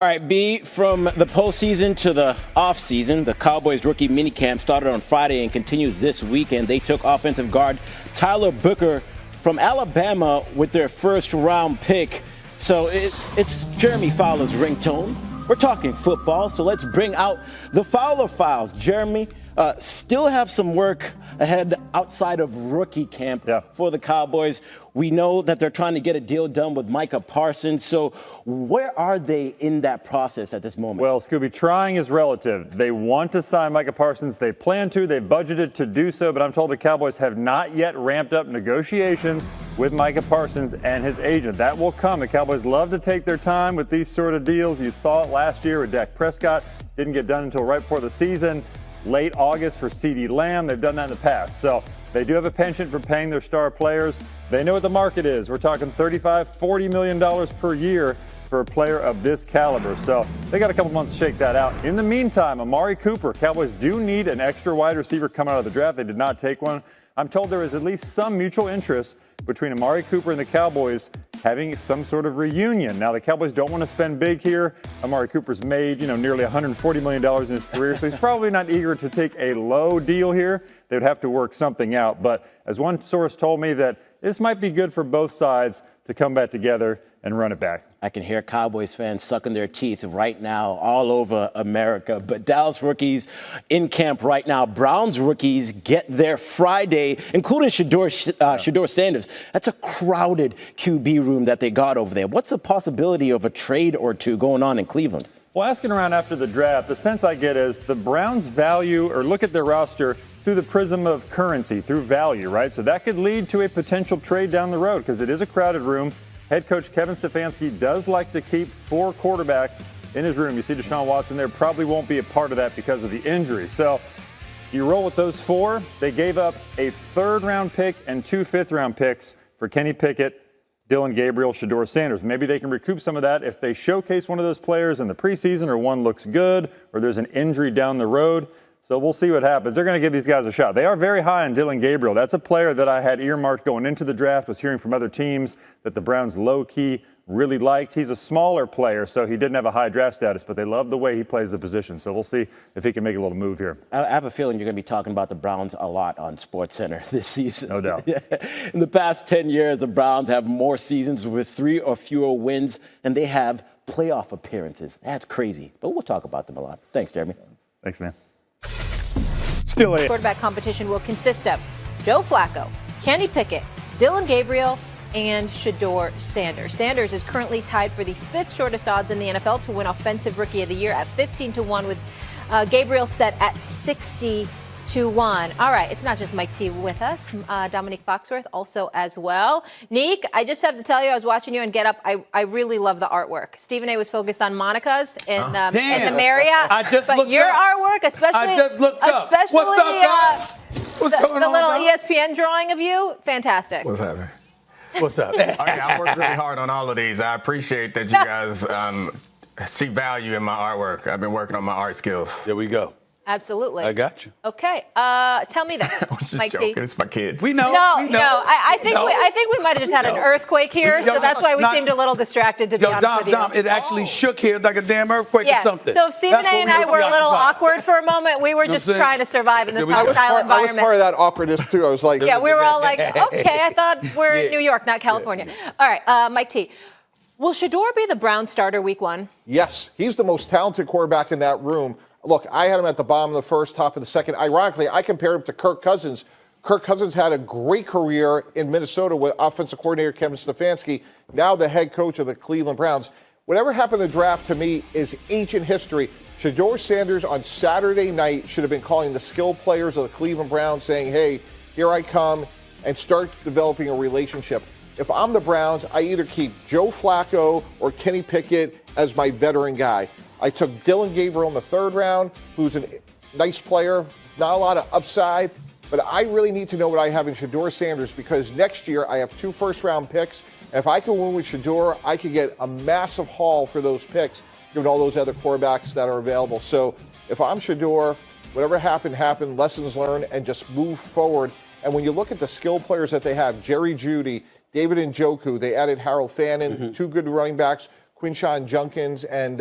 All right, B, from the postseason to the offseason, the Cowboys rookie minicamp started on Friday and continues this weekend. They took offensive guard Tyler Booker from Alabama with their first-round pick. So it's Jeremy Fowler's ringtone. We're talking football, so let's bring out the Fowler Files. Jeremy, still have some work ahead outside of rookie camp for the Cowboys. We know that they're trying to get a deal done with Micah Parsons. So where are they in that process at this moment? Well, Scooby, trying is relative. They want to sign Micah Parsons. They plan to. They budgeted to do so. But I'm told the Cowboys have not yet ramped up negotiations with Micah Parsons and his agent. That will come. The Cowboys love to take their time with these sort of deals. You saw it last year with Dak Prescott. Didn't get done until right before the season. Late August for CeeDee Lamb. They've done that in the past. So they do have a penchant for paying their star players. They know what the market is. We're talking $35, $40 million per year for a player of this caliber. So they got a couple months to shake that out. In the meantime, Amari Cooper. Cowboys do need an extra wide receiver coming out of the draft. They did not take one. I'm told there is at least some mutual interest between Amari Cooper and the Cowboys having some sort of reunion. Now, the Cowboys don't want to spend big here. Amari Cooper's made, nearly $140 million in his career, so he's probably not eager to take a low deal here. They would have to work something out. But as one source told me, that this might be good for both sides to come back together and run it back. I can hear Cowboys fans sucking their teeth right now all over America. But Dallas rookies in camp right now. Browns rookies get there Friday, including Shedeur Sanders. That's a crowded QB room that they got over there. What's the possibility of a trade or two going on in Cleveland? Well, asking around after the draft, the sense I get is the Browns value or look at their roster through the prism of currency, through value, right? So that could lead to a potential trade down the road because it is a crowded room. Head coach Kevin Stefanski does like to keep 4 quarterbacks in his room. You see Deshaun Watson there, probably won't be a part of that because of the injury. So you roll with those 4. They gave up a 3rd-round pick and 2 5th-round picks for Kenny Pickett, Dylan Gabriel, Shedeur Sanders. Maybe they can recoup some of that if they showcase one of those players in the preseason or one looks good or there's an injury down the road. So we'll see what happens. They're going to give these guys a shot. They are very high on Dylan Gabriel. That's a player that I had earmarked going into the draft, was hearing from other teams that the Browns low-key really liked. He's a smaller player, so he didn't have a high draft status, but they love the way he plays the position. So we'll see if he can make a little move here. I have a feeling you're going to be talking about the Browns a lot on SportsCenter this season. No doubt. In the past 10 years, the Browns have more seasons with 3 or fewer wins than they have playoff appearances. That's crazy, but we'll talk about them a lot. Thanks, Jeremy. Thanks, man. Still in. Quarterback competition will consist of Joe Flacco, Kenny Pickett, Dylan Gabriel, and Shedeur Sanders. Sanders is currently tied for the 5th shortest odds in the NFL to win Offensive Rookie of the Year at 15-1, with Gabriel set at 60-1. All right, it's not just Mike T with us. Dominique Foxworth also as well. Neek, I just have to tell you, I was watching you on Get Up. I really love the artwork. Stephen A. was focused on Monica's in the Marriott. I just looked your up. artwork, especially. I just looked up. Especially What's up, guys? What's going on? The little dog? ESPN drawing of you, fantastic. What's happening? What's up? Okay, I worked really hard on all of these. I appreciate that you guys see value in my artwork. I've been working on my art skills. There we go. Absolutely. I got you. Okay. Tell me this. I was just Mike joking. T. It's my kids. We know. No. I think we might have just had an earthquake here, so that's why we seemed a little distracted, to be honest with you. Dom, it actually shook here like a damn earthquake or something. So if Stephen A. and I were a little awkward for a moment, we were just trying to survive in this hostile environment. I was part of that awkwardness, too. I was like... Yeah, we were all like, okay, I thought we're in New York, not California. All right, Mike T. Will Shedeur be the Browns starter week 1? Yes, he's the most talented quarterback in that room. Look, I had him at the bottom of the 1st, top of the 2nd. Ironically, I compared him to Kirk Cousins. Kirk Cousins had a great career in Minnesota with offensive coordinator Kevin Stefanski, now the head coach of the Cleveland Browns. Whatever happened in the draft, to me, is ancient history. Shedeur Sanders on Saturday night should have been calling the skill players of the Cleveland Browns, saying, hey, here I come, and start developing a relationship. If I'm the Browns, I either keep Joe Flacco or Kenny Pickett as my veteran guy. I took Dylan Gabriel in the 3rd round, who's a nice player, not a lot of upside, but I really need to know what I have in Shedeur Sanders, because next year I have 2 first-round picks. And if I can win with Shedeur, I could get a massive haul for those picks, given all those other quarterbacks that are available. So if I'm Shedeur, whatever happened, lessons learned, and just move forward. And when you look at the skill players that they have, Jerry Jeudy, David Njoku, they added Harold Fannin, 2 good running backs, Quinshon Judkins and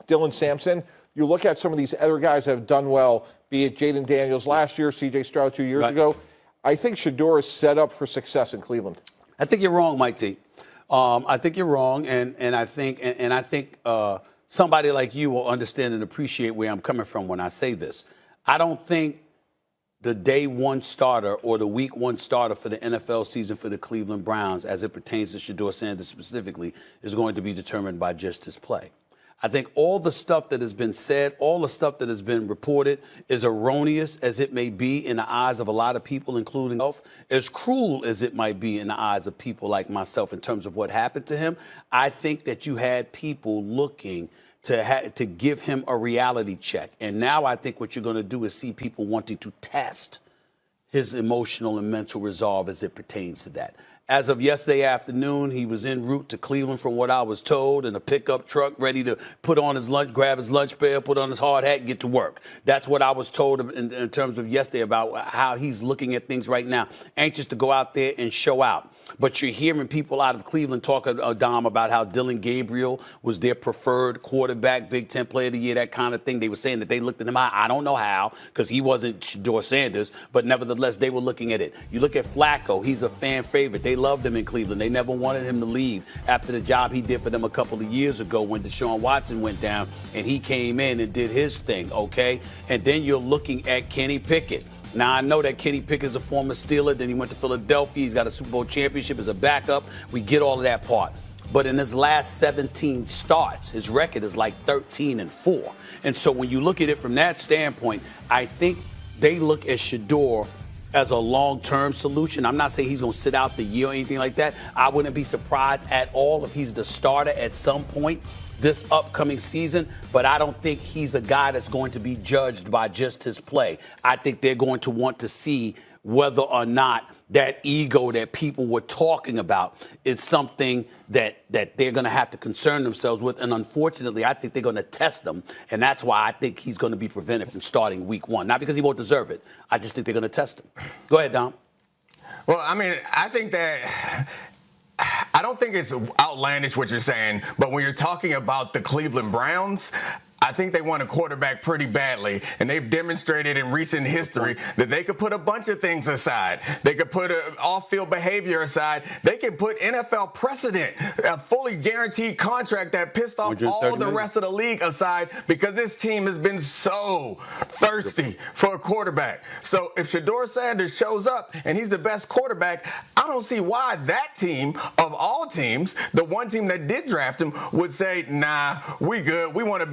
Dylan Sampson, you look at some of these other guys that have done well, be it Jayden Daniels last year, C.J. Stroud 2 years ago. I think Shedeur is set up for success in Cleveland. I think you're wrong, Mike T. I think you're wrong, and I think somebody like you will understand and appreciate where I'm coming from when I say this. I don't think the day one starter or the week one starter for the NFL season for the Cleveland Browns, as it pertains to Shedeur Sanders specifically, is going to be determined by just his play. I think all the stuff that has been said, all the stuff that has been reported, is erroneous as it may be in the eyes of a lot of people, including myself, as cruel as it might be in the eyes of people like myself in terms of what happened to him. I think that you had people looking to give him a reality check. And now I think what you're going to do is see people wanting to test his emotional and mental resolve as it pertains to that. As of yesterday afternoon, he was en route to Cleveland, from what I was told, in a pickup truck, ready to put on his lunch, grab his lunch pail, put on his hard hat, and get to work. That's what I was told in terms of yesterday about how he's looking at things right now, anxious to go out there and show out. But you're hearing people out of Cleveland talk, Dom, about how Dylan Gabriel was their preferred quarterback, Big Ten Player of the Year, that kind of thing. They were saying that they looked at him. I don't know how, because he wasn't Shedeur Sanders, but nevertheless, they were looking at it. You look at Flacco. He's a fan favorite. They loved him in Cleveland. They never wanted him to leave after the job he did for them a couple of years ago when Deshaun Watson went down, and he came in and did his thing, okay? And then you're looking at Kenny Pickett. Now, I know that Kenny Pickett is a former Steeler. Then he went to Philadelphia. He's got a Super Bowl championship as a backup. We get all of that part. But in his last 17 starts, his record is like 13-4. And so when you look at it from that standpoint, I think they look at Shedeur as a long-term solution. I'm not saying he's going to sit out the year or anything like that. I wouldn't be surprised at all if he's the starter at some point this upcoming season, but I don't think he's a guy that's going to be judged by just his play. I think they're going to want to see whether or not that ego that people were talking about is something that they're going to have to concern themselves with. And unfortunately, I think they're going to test them. And that's why I think he's going to be prevented from starting week one. Not because he won't deserve it. I just think they're going to test him. Go ahead, Dom. Well, I mean, I think that I don't think it's outlandish what you're saying, but when you're talking about the Cleveland Browns, I think they want a quarterback pretty badly, and they've demonstrated in recent history that they could put a bunch of things aside. They could put off-field behavior aside. They can put NFL precedent, a fully guaranteed contract that pissed off all the rest of the league aside, because this team has been so thirsty for a quarterback. So if Shedeur Sanders shows up and he's the best quarterback, I don't see why that team, of all teams, the one team that did draft him, would say, nah, we good. We want to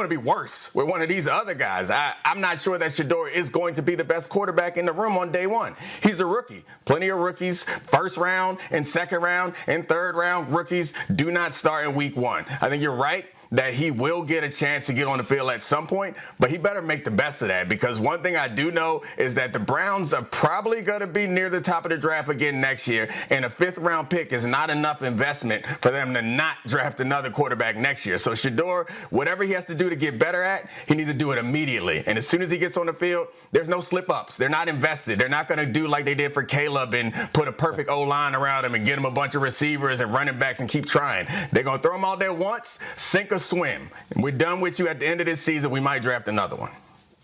be worse with one of these other guys. I'm not sure that Shedeur is going to be the best quarterback in the room on day one. He's a rookie. Plenty of rookies, first round and second round and third round rookies do not start in week one. I think you're right that he will get a chance to get on the field at some point, but he better make the best of that, because one thing I do know is that the Browns are probably going to be near the top of the draft again next year, and a fifth-round pick is not enough investment for them to not draft another quarterback next year. So Shedeur, whatever he has to do to get better at, he needs to do it immediately. And as soon as he gets on the field, there's no slip-ups. They're not invested. They're not going to do like they did for Caleb and put a perfect O-line around him and get him a bunch of receivers and running backs and keep trying. They're going to throw him out there once, sink or swim. And we're done with you at the end of this season. We might draft another one.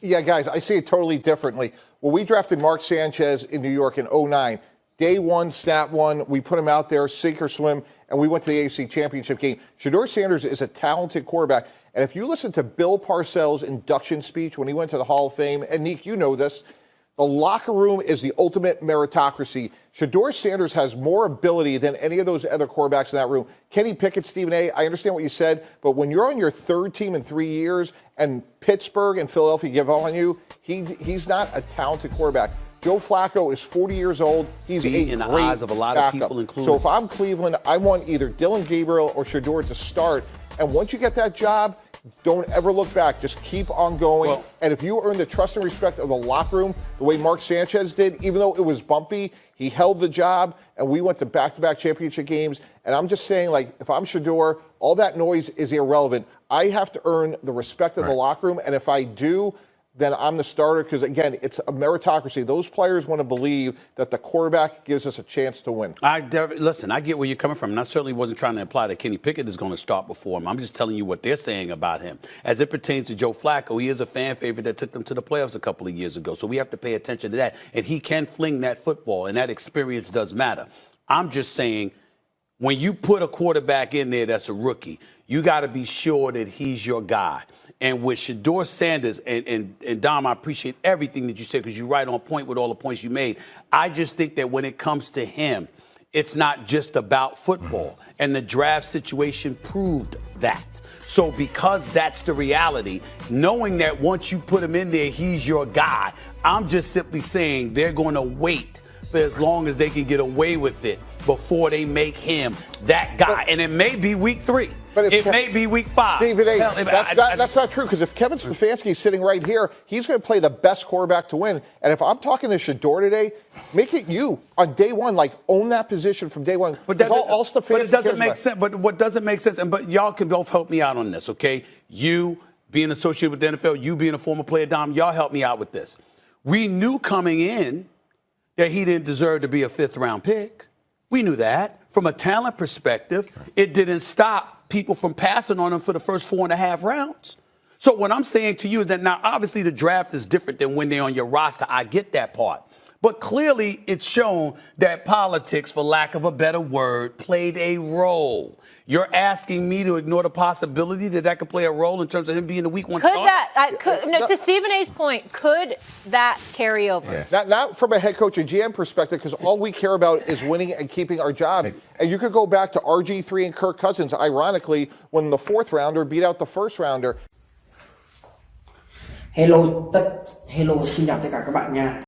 Yeah, guys, I see it totally differently. When we drafted Mark Sanchez in New York in 2009, day one, snap one, we put him out there, sink or swim, and we went to the AFC Championship game. Shedeur Sanders is a talented quarterback. And if you listen to Bill Parcells' induction speech when he went to the Hall of Fame, and Nick, you know this, the locker room is the ultimate meritocracy. Shedeur Sanders has more ability than any of those other quarterbacks in that room. Kenny Pickett, Stephen A., I understand what you said, but when you're on your third team in 3 years and Pittsburgh and Philadelphia give up on you, he's not a talented quarterback. Joe Flacco is 40 years old. He's in the eyes of a lot of people, including. So if I'm Cleveland, I want either Dylan Gabriel or Shedeur to start. And once you get that job, don't ever look back. Just keep on going. Well, and if you earn the trust and respect of the locker room, the way Mark Sanchez did, even though it was bumpy, he held the job, and we went to back-to-back championship games. And I'm just saying, like, if I'm Shedeur, all that noise is irrelevant. I have to earn the respect of the locker room, and if I do, then I'm the starter because, again, it's a meritocracy. Those players want to believe that the quarterback gives us a chance to win. Listen, I get where you're coming from, and I certainly wasn't trying to imply that Kenny Pickett is going to start before him. I'm just telling you what they're saying about him. As it pertains to Joe Flacco, he is a fan favorite that took them to the playoffs a couple of years ago, so we have to pay attention to that. And he can fling that football, and that experience does matter. I'm just saying, when you put a quarterback in there that's a rookie, you got to be sure that he's your guy. And with Shedeur Sanders, and Dom, I appreciate everything that you said because you're right on point with all the points you made. I just think that when it comes to him, it's not just about football. And the draft situation proved that. So because that's the reality, knowing that once you put him in there, he's your guy, I'm just simply saying they're going to wait for as long as they can get away with it before they make him that guy. And it may be week 3. But it may be week 5. Stephen A., that's not true, because if Kevin Stefanski is sitting right here, he's going to play the best quarterback to win. And if I'm talking to Shedeur today, make it you on day one, like own that position from day one. But all Stefanski but it doesn't make sense. But what doesn't make sense, but y'all can both help me out on this, okay? You being associated with the NFL, you being a former player, Dom, y'all help me out with this. We knew coming in that he didn't deserve to be a 5th-round pick. We knew that. From a talent perspective, it didn't stop people from passing on him for the first 4.5 rounds. So what I'm saying to you is that now, obviously, the draft is different than when they're on your roster. I get that part. But clearly, it's shown that politics, for lack of a better word, played a role. You're asking me to ignore the possibility that that could play a role in terms of him being the week 1 start? To Stephen A's point, could that carry over? Yeah. Not from a head coach and GM perspective, because all we care about is winning and keeping our job. And you could go back to RG3 and Kirk Cousins, ironically, when the 4th rounder beat out the 1st rounder. Hello, xin chào tất cả các bạn nha.